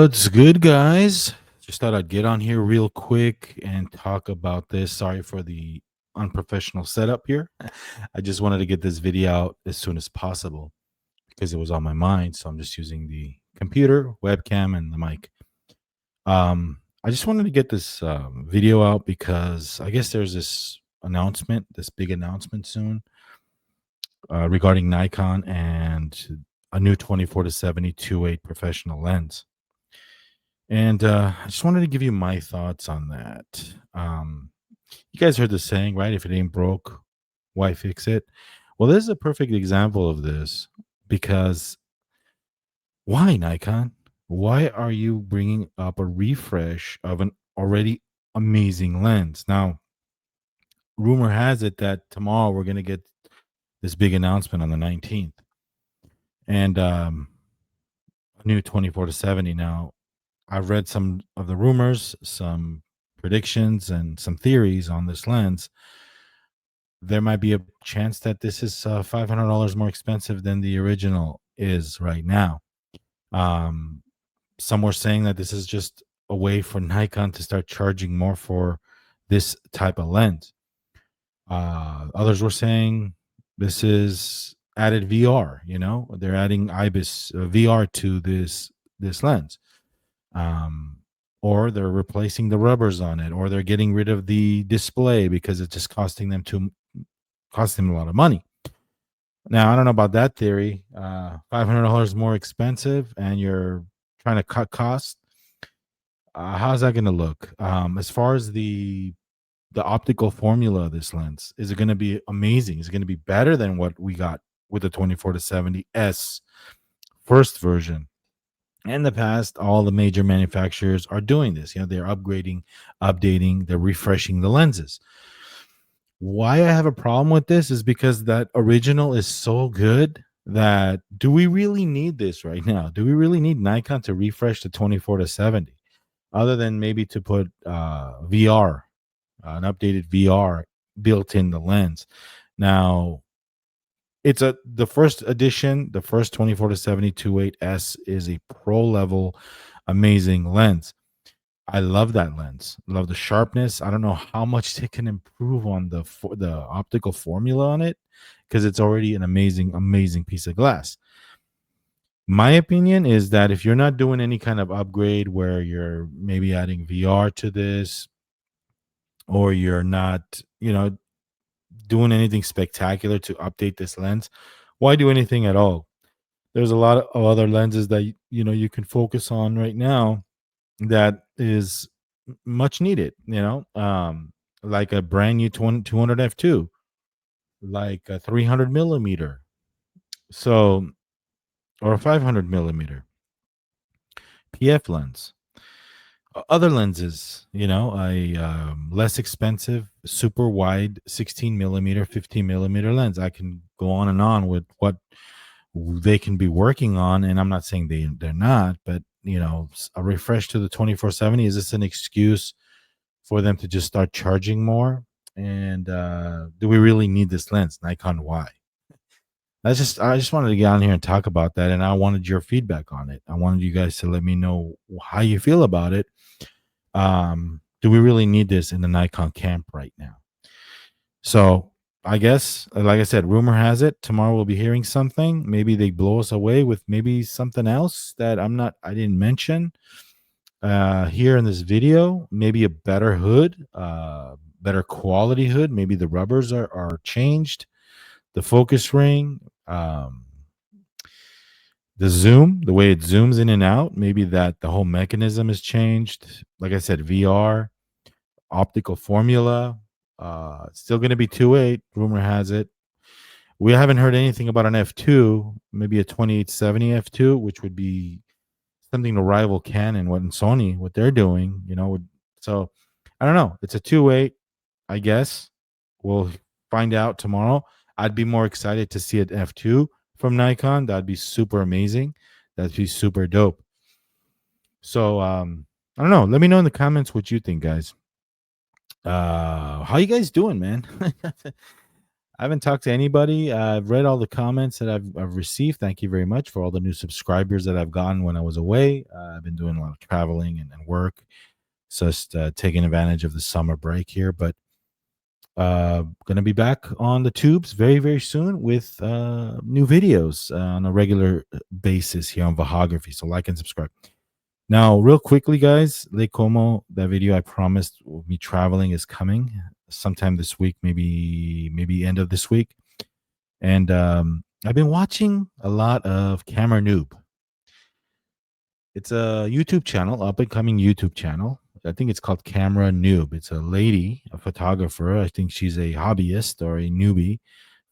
What's good, guys? Just thought I'd get on here real quick and talk about this. Sorry for the unprofessional setup here. I just wanted to get this video out as soon as possible because it was on my mind. So I'm just using the computer, webcam, and the mic. I just wanted to get this video out because I guess there's this announcement, this big announcement soon regarding Nikon and a new 24 to 70 2.8 professional lens. And I just wanted to give you my thoughts on that. You guys heard the saying, right? If it ain't broke, why fix it? Well, this is a perfect example of this because why, Nikon? Why are you bringing up a refresh of an already amazing lens? Now, rumor has it that tomorrow we're going to get this big announcement on the 19th and a new 24 to 70. Now, I've read some of the rumors, some predictions, and some theories on this lens. There might be a chance that this is $500 more expensive than the original is right now. Some were saying that this is just a way for Nikon to start charging more for this type of lens. Others were saying this is added VR. They're adding IBIS VR to this lens. Or they're replacing the rubbers on it, or they're getting rid of the display because it's just costing them a lot of money. Now, I don't know about that theory. $500 more expensive, and you're trying to cut costs. How's that going to look? As far as the optical formula of this lens, is it going to be amazing? Is it going to be better than what we got with the 24 to 70 S first version? In the past, all the major manufacturers are doing this. They're upgrading, updating, they're refreshing the lenses. Why I have a problem with this is because that original is so good that do we really need this right now? Do we really need Nikon to refresh the 24 to 70 other than maybe to put VR, an updated VR built in the lens? Now, it's the first edition, the first 24 to 70 2.8 S is a pro level, amazing lens. I love that lens. Love the sharpness. I don't know how much it can improve on the optical formula on it because it's already an amazing piece of glass. My opinion is that if you're not doing any kind of upgrade where you're maybe adding VR to this, or you're not, doing anything spectacular to update this lens, why do anything at all? There's a lot of other lenses that you can focus on right now that is much needed, like a brand new 200 f2, like a 300 millimeter, so, or a 500 millimeter PF lens. Other lenses, a less expensive, super wide 16 millimeter, 15 millimeter lens. I can go on and on with what they can be working on, and I'm not saying they're not, but a refresh to the 2470, is this an excuse for them to just start charging more? And do we really need this lens? Nikon, why? I just wanted to get on here and talk about that, and I wanted your feedback on it. I wanted you guys to let me know how you feel about it. Do we really need this in the Nikon camp right now? So I guess, like I said, rumor has it tomorrow we'll be hearing something. Maybe they blow us away with maybe something else that I didn't mention here in this video. Maybe a better hood, better quality hood. Maybe the rubbers are changed, the focus ring, the zoom, the way it zooms in and out. Maybe that the whole mechanism is changed. Like I said, VR, optical formula. Still going to be 2.8. Rumor has it. We haven't heard anything about an F2, maybe a 2870 F2, which would be something to rival Canon, and Sony, what they're doing. So I don't know. It's a 2.8, I guess. We'll find out tomorrow. I'd be more excited to see an F2 from Nikon. That'd be super amazing. That'd be super dope. So I don't know. Let me know in the comments what you think, guys. How you guys doing, man? I haven't talked to anybody. I've read all the comments that I've received. Thank you very much for all the new subscribers that I've gotten when I was away. I've been doing a lot of traveling and work, so just taking advantage of the summer break here. But gonna be back on the tubes very very soon with new videos on a regular basis here on Vahagraphy. So like and subscribe. Now, real quickly, guys, Lake Como, that video I promised will be traveling is coming sometime this week, maybe end of this week. And I've been watching a lot of Camera Noob. It's a YouTube channel, up and coming YouTube channel. I think it's called Camera Noob. It's a lady, a photographer. I think she's a hobbyist or a newbie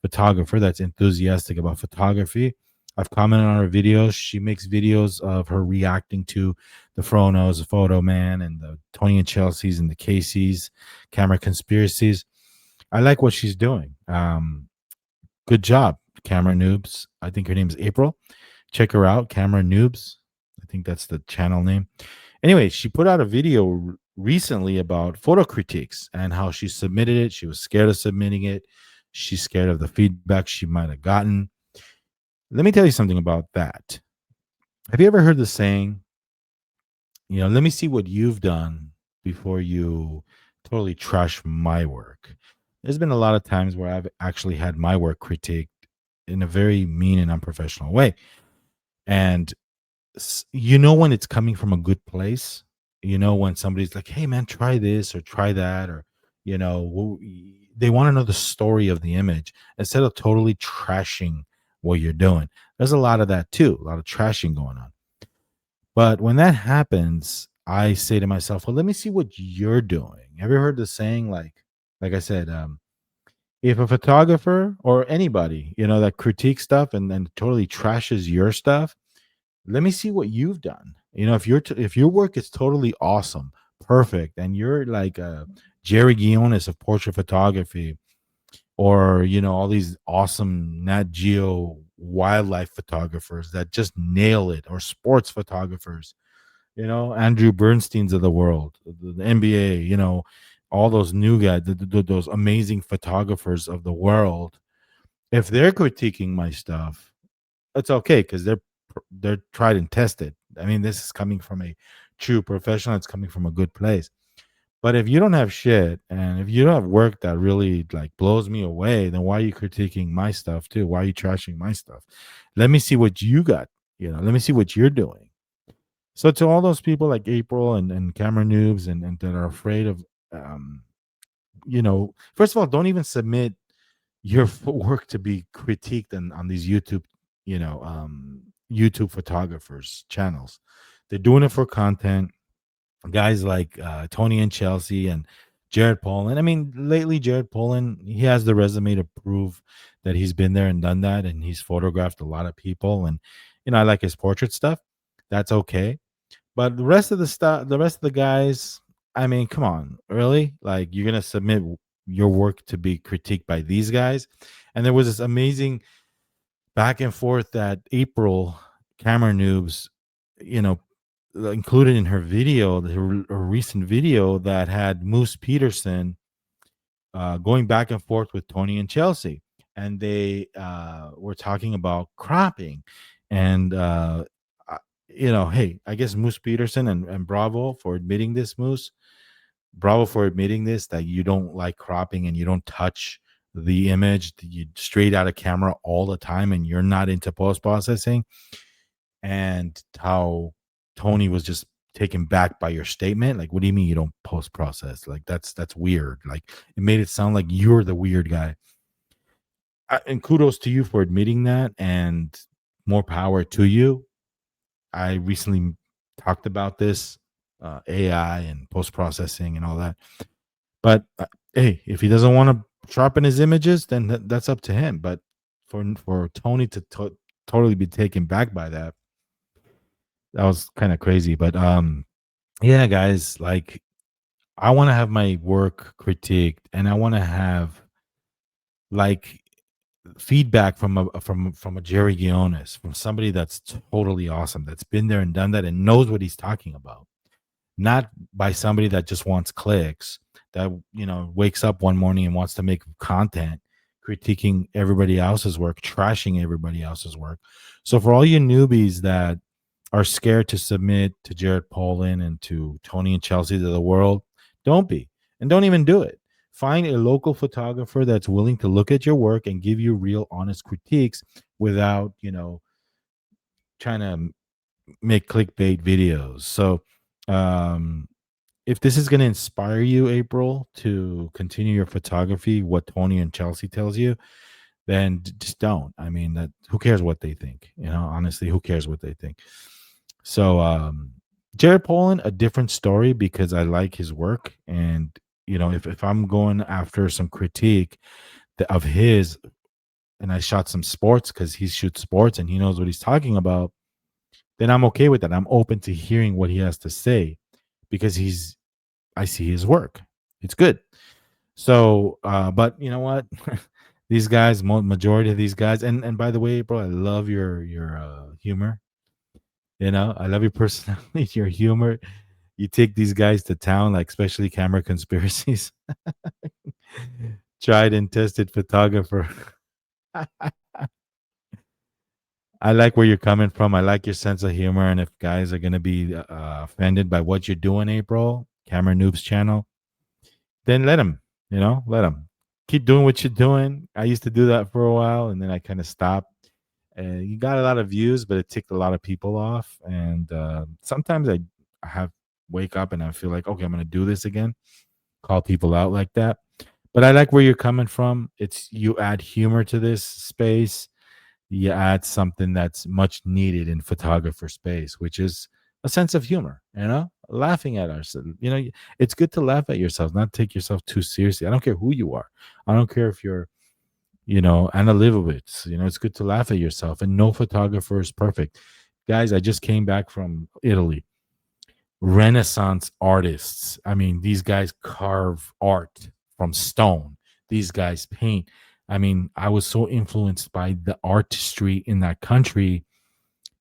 photographer that's enthusiastic about photography. I've commented on her videos. She makes videos of her reacting to the Fronos, the Photo Man, and the Tony and Chelsea's and the Casey's camera conspiracies. I like what she's doing. Good job, Camera Noobs. I think her name is April. Check her out, Camera Noobs. I think that's the channel name. Anyway, she put out a video recently about photo critiques and how she submitted it. She was scared of submitting it. She's scared of the feedback she might have gotten. Let me tell you something about that. Have you ever heard the saying, let me see what you've done before you totally trash my work? There's been a lot of times where I've actually had my work critiqued in a very mean and unprofessional way. And when it's coming from a good place, when somebody's like, hey, man, try this or try that, or, they want to know the story of the image instead of totally trashing what you're doing. There's a lot of that too, a lot of trashing going on. But when that happens, I say to myself, well, let me see what you're doing. Have you heard the saying, like I said, if a photographer or anybody, that critiques stuff and then totally trashes your stuff, let me see what you've done. If your work is totally awesome, perfect, and you're like a Jerry Guiones of portrait photography, or all these awesome Nat Geo wildlife photographers that just nail it, or sports photographers, Andrew Bernstein's of the world, the NBA, all those new guys, those amazing photographers of the world. If they're critiquing my stuff, it's okay because they're tried and tested. I mean, this is coming from a true professional. It's coming from a good place. But if you don't have shit, and if you don't have work that really like blows me away, then why are you critiquing my stuff too? Why are you trashing my stuff? Let me see what you got. Let me see what you're doing. So to all those people like April and camera noobs and that are afraid of, first of all, don't even submit your work to be critiqued on these YouTube photographers channels. They're doing it for content. Guys like Tony and Chelsea and Jared Polin. I mean, lately Jared Polin, he has the resume to prove that he's been there and done that, and he's photographed a lot of people. And I like his portrait stuff. That's okay. But the rest of the stuff, the rest of the guys, I mean, come on, really? Like, you're gonna submit your work to be critiqued by these guys? And there was this amazing back and forth that April camera noobs, included in her video, her recent video that had Moose Peterson going back and forth with Tony and Chelsea, and they were talking about cropping, and hey, I guess Moose Peterson and Bravo for admitting this, Bravo for admitting this, that you don't like cropping and you don't touch the image, you straight out of camera all the time, and you're not into post processing, and how Tony was just taken back by your statement. Like, what do you mean you don't post process? Like, that's weird. Like, it made it sound like you're the weird guy. And kudos to you for admitting that, and more power to you. I recently talked about this AI and post processing and all that. But hey, if he doesn't want to sharpen his images, then that's up to him. But for Tony to totally be taken back by that was kind of crazy. But yeah, guys, like, I want to have my work critiqued, and I want to have like feedback from a Jerry Guiones, from somebody that's totally awesome, that's been there and done that and knows what he's talking about. Not by somebody that just wants clicks, that wakes up one morning and wants to make content critiquing everybody else's work, trashing everybody else's work. So for all you newbies that are scared to submit to Jared Polin and to Tony and Chelsea to the world, don't be, and don't even do it. Find a local photographer that's willing to look at your work and give you real, honest critiques without, trying to make clickbait videos. So, um, if this is going to inspire you, April, to continue your photography, what Tony and Chelsea tells you, then just don't. I mean, that who cares what they think? Honestly, who cares what they think? So, Jared Polin, a different story because I like his work, and if I'm going after some critique of his, and I shot some sports because he shoots sports and he knows what he's talking about, then I'm okay with that. I'm open to hearing what he has to say because I see his work. It's good. So, but you know what? These guys, majority of these guys, and by the way, bro, I love your humor. I love your personality, your humor. You take these guys to town, like especially camera conspiracies. Tried and tested photographer. I like where you're coming from. I like your sense of humor. And if guys are gonna be offended by what you're doing, April, Camera Noobs channel, then let them. Let them keep doing what you're doing. I used to do that for a while, and then I kind of stopped. And you got a lot of views, but it ticked a lot of people off. And sometimes I have wake up and I feel like, okay, I'm gonna do this again. Call people out like that. But I like where you're coming from. It's you add humor to this space, you add something that's much needed in photographer space, which is a sense of humor, laughing at ourselves. It's good to laugh at yourself, not take yourself too seriously. I don't care who you are. I don't care if you're, Anna Leibovitz. It's good to laugh at yourself, and no photographer is perfect. Guys, I just came back from Italy. Renaissance artists. I mean, these guys carve art from stone. These guys paint. I mean, I was so influenced by the artistry in that country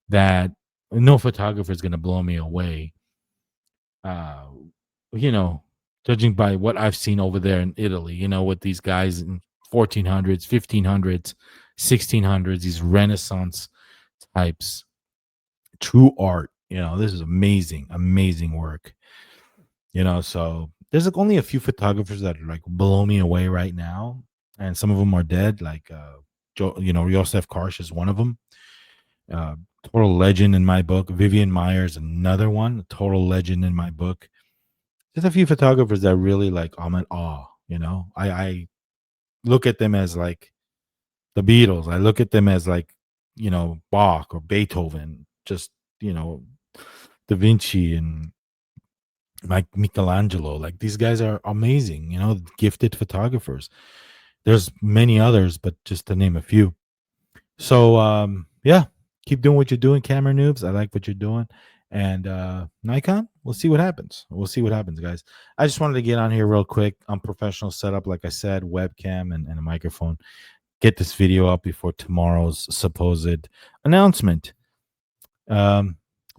that no photographer is going to blow me away. Uh, you know, Judging by what I've seen over there in Italy, with these guys in 1400s, 1500s, 1600s, these Renaissance types, true art. This is amazing, amazing work. So there's like only a few photographers that like blow me away right now, and some of them are dead. Like Joseph Karsh is one of them. Uh, Total legend in my book. Vivian Myers, another one, total legend in my book. There's a few photographers that really like I'm in awe. I look at them as like the Beatles. I look at them as like Bach or Beethoven. Just you know Da Vinci and like Michelangelo. Like these guys are amazing, gifted photographers. There's many others, but just to name a few. So yeah, keep doing what you're doing, camera noobs. I like what you're doing. And Nikon, we'll see what happens. We'll see what happens, guys. I just wanted to get on here real quick. I'm professional setup, like I said, webcam and a microphone. Get this video up before tomorrow's supposed announcement. We'll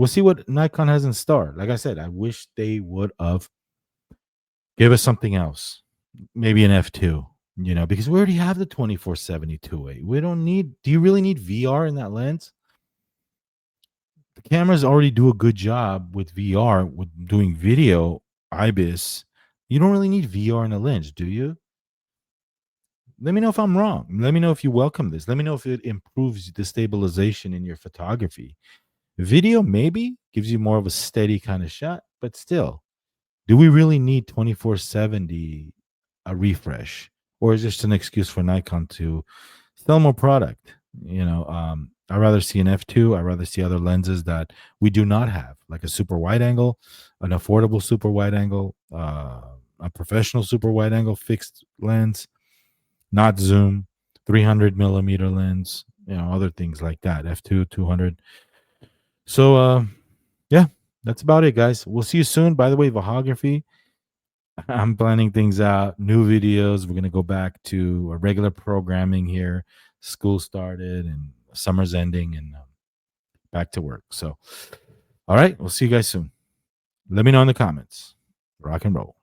see what Nikon has in store. Like I said, I wish they would have give us something else, maybe an F2, because we already have the 24-70 2.8. We don't need. Do you really need VR in that lens? The cameras already do a good job with VR with doing video IBIS. You don't really need VR in a lens, do you? Let me know if I'm wrong. Let me know if you welcome this. Let me know if it improves the stabilization in your photography. Video maybe gives you more of a steady kind of shot, but still, do we really need 24-70 a refresh, or is this an excuse for Nikon to sell more product? I'd rather see an F2. I'd rather see other lenses that we do not have, like a super wide angle, an affordable super wide angle, a professional super wide angle fixed lens, not zoom, 300 millimeter lens, other things like that. F2, 200. So, yeah, that's about it, guys. We'll see you soon. By the way, Vahagraphy, I'm planning things out, new videos. We're going to go back to a regular programming here. School started and summer's ending and back to work. So, all right, we'll see you guys soon. Let me know in the comments. Rock and roll.